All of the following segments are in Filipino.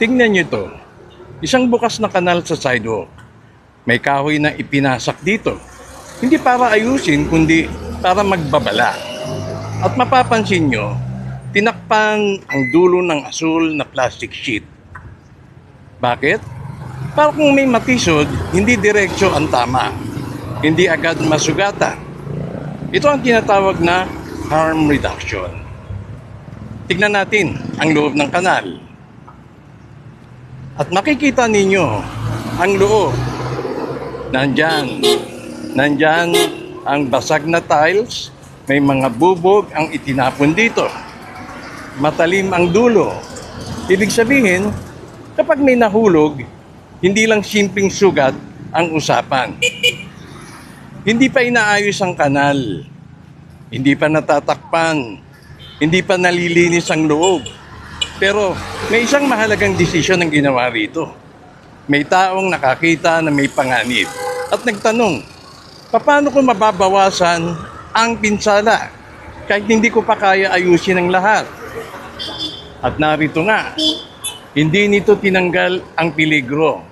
Tingnan nyo ito. Isang bukas na kanal sa sidewalk. May kahoy na ipinasak dito. Hindi para ayusin, kundi para magbabala. At mapapansin nyo, tinakpan ang dulo ng asul na plastic sheet. Bakit? Para kung may matisod, hindi diretsyo ang tama. Hindi agad masugatan. Ito ang tinatawag na harm reduction. Tignan natin ang loob ng kanal. At makikita ninyo ang loob. Nandyan ang basag na tiles, may mga bubog ang itinapon dito. Matalim ang dulo. Ibig sabihin, kapag may nahulog, hindi lang simpleng sugat ang usapan. Hindi pa inaayos ang kanal. Hindi pa natatakpan. Hindi pa nalilinis ang loob. Pero may isang mahalagang desisyon ang ginawa rito. May taong nakakita na may panganib at nagtanong, paano ko mababawasan ang pinsala kahit hindi ko pa kaya ayusin ang lahat? At narito nga, hindi nito tinanggal ang peligro.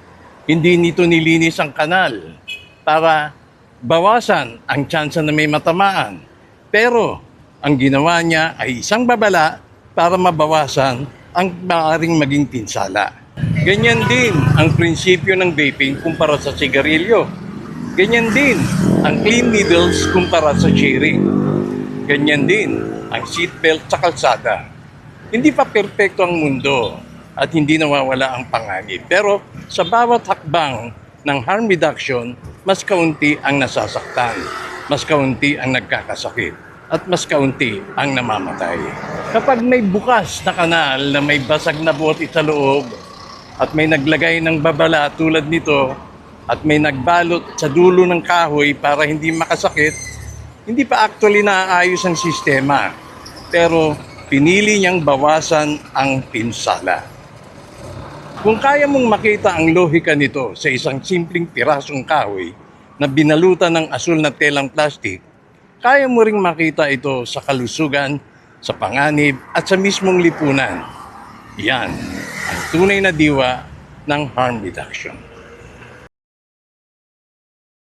Hindi nito nilinis ang kanal para bawasan ang tsansa na may matamaan. Pero ang ginawa niya ay isang babala para mabawasan ang maaaring maging pinsala. Ganyan din ang prinsipyo ng vaping kumpara sa sigarilyo. Ganyan din ang clean needles kumpara sa sharing. Ganyan din ang seatbelt sa kalsada. Hindi pa perpekto ang mundo at hindi nawawala ang panganib. Pero sa bawat hakbang ng harm reduction, mas kaunti ang nasasaktan, mas kaunti ang nagkakasakit, at mas kaunti ang namamatay. Kapag may bukas na kanal na may basag na bote sa loob at may naglagay ng babala tulad nito at may nagbalot sa dulo ng kahoy para hindi makasakit, hindi pa actually naaayos ang sistema. Pero pinili niyang bawasan ang pinsala. Kung kaya mong makita ang lohika nito sa isang simpleng pirasong kahoy na binalutan ng asul na telang plastic, kaya mo ring makita ito sa kalusugan, sa panganib at sa mismong lipunan. Yan ang tunay na diwa ng harm reduction.